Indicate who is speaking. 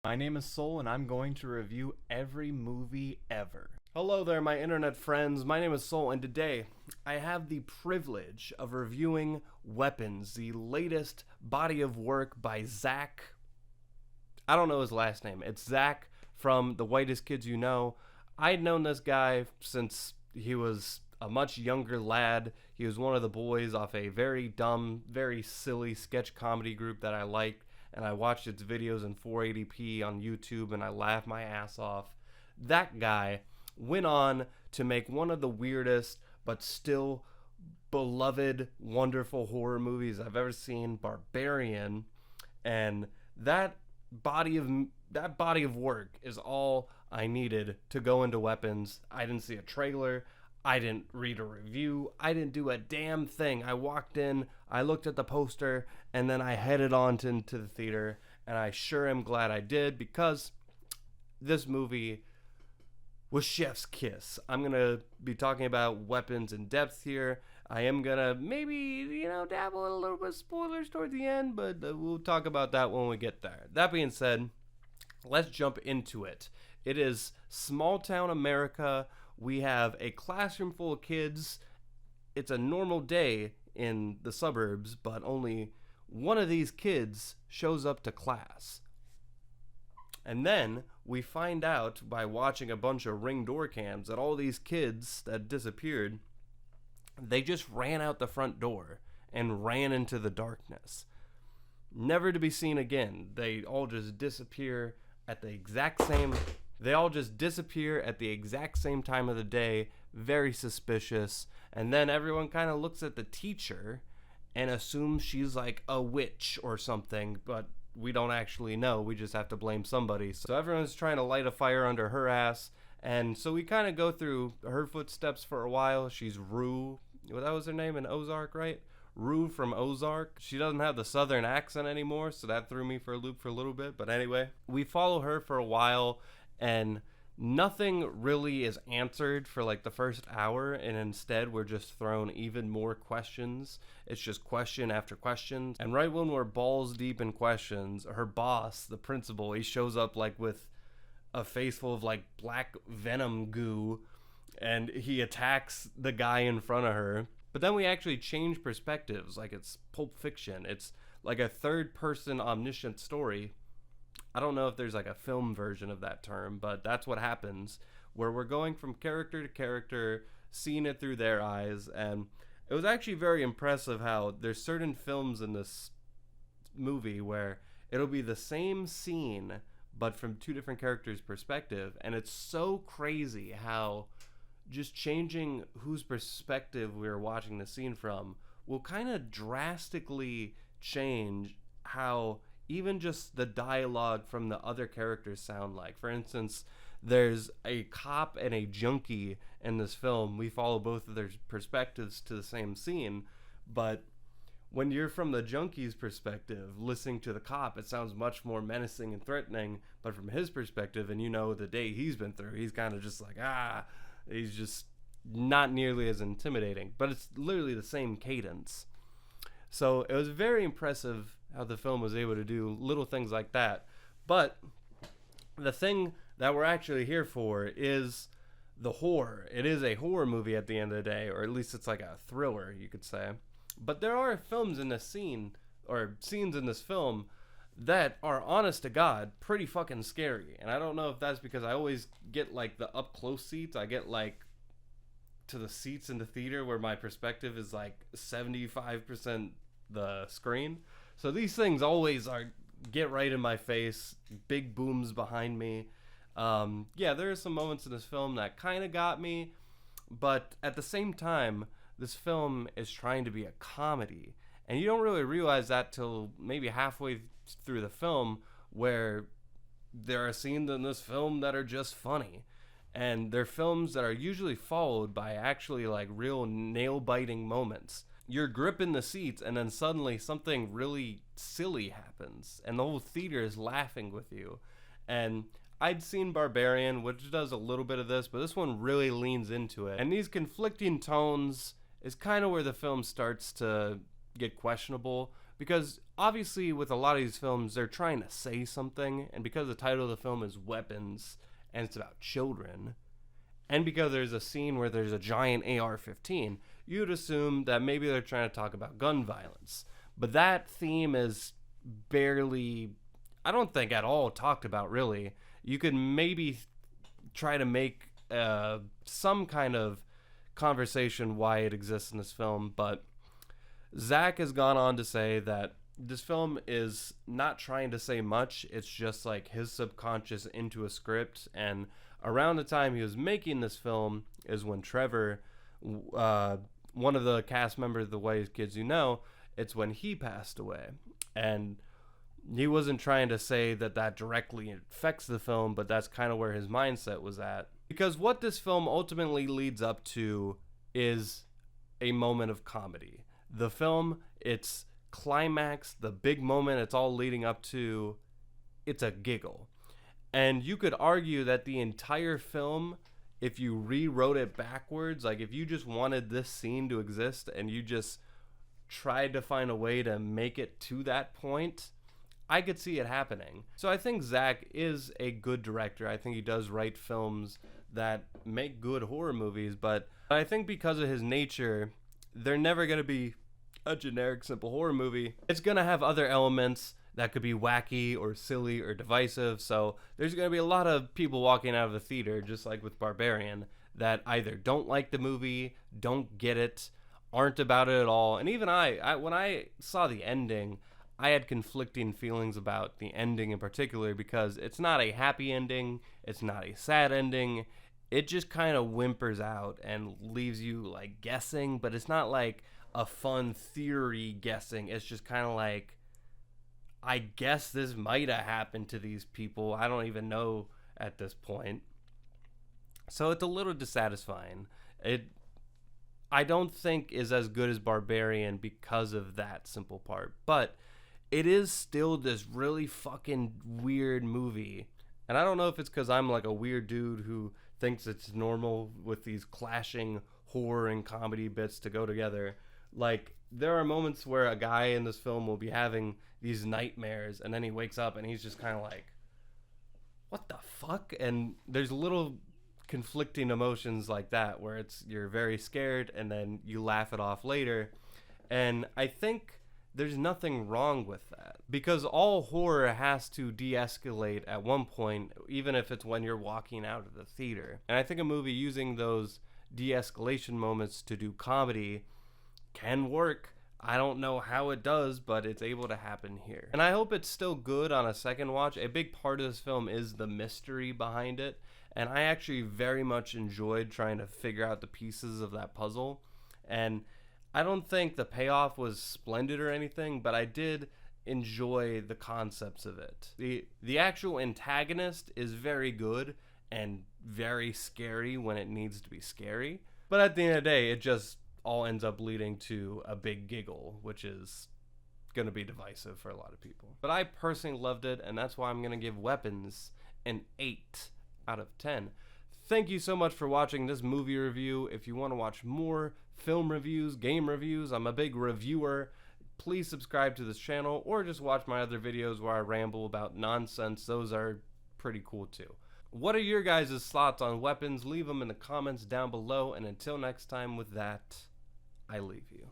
Speaker 1: My name is Soul, and I'm going to review every movie ever. Hello there, my internet friends. My name is Soul, and today I have the privilege of reviewing Weapons, the latest body of work by Zach. I don't know his last name. It's Zach from The Whitest Kids You Know. I'd known this guy since he was a much younger lad. He was one of the boys off a very dumb, very silly sketch comedy group that I liked, and I watched its videos in 480p on YouTube and I laughed my ass off. That guy went on to make one of the weirdest but still beloved, wonderful horror movies I've ever seen, Barbarian, and body of that body of work is all I needed to go into Weapons. I didn't see a trailer. I didn't read a review. I didn't do a damn thing. I walked in, I looked at the poster, and then I headed on into the theater. And I sure am glad I did, because this movie was chef's kiss. I'm going to be talking about Weapons in depth here. I am going to maybe, dabble in a little bit of spoilers toward the end, but we'll talk about that when we get there. That being said, let's jump into it. It is small town America. We have a classroom full of kids. It's a normal day in the suburbs, but only one of these kids shows up to class. And then we find out by watching a bunch of Ring door cams that all these kids that disappeared, they just ran out the front door and ran into the darkness, never to be seen again. They all just disappear at the exact same time of the day. Very suspicious. And then everyone kind of looks at the teacher and assumes she's like a witch or something, but we don't actually know. We just have to blame somebody. So everyone's trying to light a fire under her ass. And so we kind of go through her footsteps for a while. She's Rue. Well, that was her name in Ozark, right? Rue from Ozark. She doesn't have the southern accent anymore, so that threw me for a loop for a little bit. But anyway, we follow her for a while, and nothing really is answered for like the first hour, and instead we're just thrown even more questions. It's just question after question. And right when we're balls deep in questions, her boss, the principal, he shows up like with a face full of like black venom goo, and he attacks the guy in front of her. But then we actually change perspectives, like it's Pulp Fiction. It's like a third person omniscient story. I don't know if there's like a film version of that term, but that's what happens, where we're going from character to character, seeing it through their eyes. And it was actually very impressive how there's certain films in this movie where it'll be the same scene, but from two different characters' perspective. And it's so crazy how just changing whose perspective we're watching the scene from will kind of drastically change how even just the dialogue from the other characters sound like. For instance, there's a cop and a junkie in this film. We follow both of their perspectives to the same scene, but when you're from the junkie's perspective, listening to the cop, it sounds much more menacing and threatening. But from his perspective, and the day he's been through, he's kind of just like, he's just not nearly as intimidating. But it's literally the same cadence. So it was very impressive how the film was able to do little things like that. But the thing that we're actually here for is the horror. It is a horror movie at the end of the day, or at least it's like a thriller, you could say. But there are films in this scene, or scenes in this film, that are, honest to God, pretty fucking scary. And I don't know if that's because I always get like the up close seats. I get like to the seats in the theater where my perspective is like 75% the screen. So these things always get right in my face, big booms behind me. There are some moments in this film that kind of got me, but at the same time, this film is trying to be a comedy, and you don't really realize that till maybe halfway through the film, where there are scenes in this film that are just funny, and they're films that are usually followed by actually like real nail-biting moments. You're gripping the seats, and then suddenly something really silly happens, and the whole theater is laughing with you. And I'd seen Barbarian, which does a little bit of this, but this one really leans into it. And these conflicting tones is kind of where the film starts to get questionable, because obviously with a lot of these films they're trying to say something, and because the title of the film is Weapons and it's about children, and because there's a scene where there's a giant AR-15, you'd assume that maybe they're trying to talk about gun violence. But that theme is barely, I don't think at all talked about really. You could maybe try to make some kind of conversation why it exists in this film, but Zach has gone on to say that this film is not trying to say much. It's just like his subconscious into a script. And around the time he was making this film is when Trevor, one of the cast members of The Whitest Kids You Know, it's when he passed away. And he wasn't trying to say that that directly affects the film, but that's kind of where his mindset was at. Because what this film ultimately leads up to is a moment of comedy. The film, its climax, the big moment it's all leading up to, it's a giggle. And you could argue that the entire film, if you rewrote it backwards, like if you just wanted this scene to exist and you just tried to find a way to make it to that point, I could see it happening. So I think Zach is a good director. I think he does write films that make good horror movies, but I think because of his nature, they're never going to be a generic simple horror movie. It's going to have other elements that could be wacky or silly or divisive. So there's going to be a lot of people walking out of the theater, just like with Barbarian, that either don't like the movie, don't get it, aren't about it at all. And even I when I saw the ending, I had conflicting feelings about the ending in particular, because it's not a happy ending, it's not a sad ending. It just kind of whimpers out and leaves you like guessing, but it's not like a fun theory guessing. It's just kind of like, I guess this might have happened to these people. I don't even know at this point. So it's a little dissatisfying. I don't think is as good as Barbarian because of that simple part, but it is still this really fucking weird movie. And I don't know if it's because I'm like a weird dude who thinks it's normal with these clashing horror and comedy bits to go together. Like, there are moments where a guy in this film will be having these nightmares, and then he wakes up and he's just kind of like, what the fuck? And there's little conflicting emotions like that where it's, you're very scared and then you laugh it off later. And I think there's nothing wrong with that, because all horror has to de-escalate at one point, even if it's when you're walking out of the theater. And I think a movie using those de-escalation moments to do comedy can work. I don't know how it does, but it's able to happen here. And I hope it's still good on a second watch. A big part of this film is the mystery behind it, and I actually very much enjoyed trying to figure out the pieces of that puzzle. And I don't think the payoff was splendid or anything, but I did enjoy the concepts of it. The actual antagonist is very good and very scary when it needs to be scary, but at the end of the day, it just all ends up leading to a big giggle, which is going to be divisive for a lot of people. But I personally loved it, and that's why I'm going to give Weapons an 8 out of 10. Thank you so much for watching this movie review. If you want to watch more film reviews, game reviews, I'm a big reviewer, please subscribe to this channel, or just watch my other videos where I ramble about nonsense. Those are pretty cool too. What are your guys' thoughts on Weapons? Leave them in the comments down below, and until next time, with that, I leave you.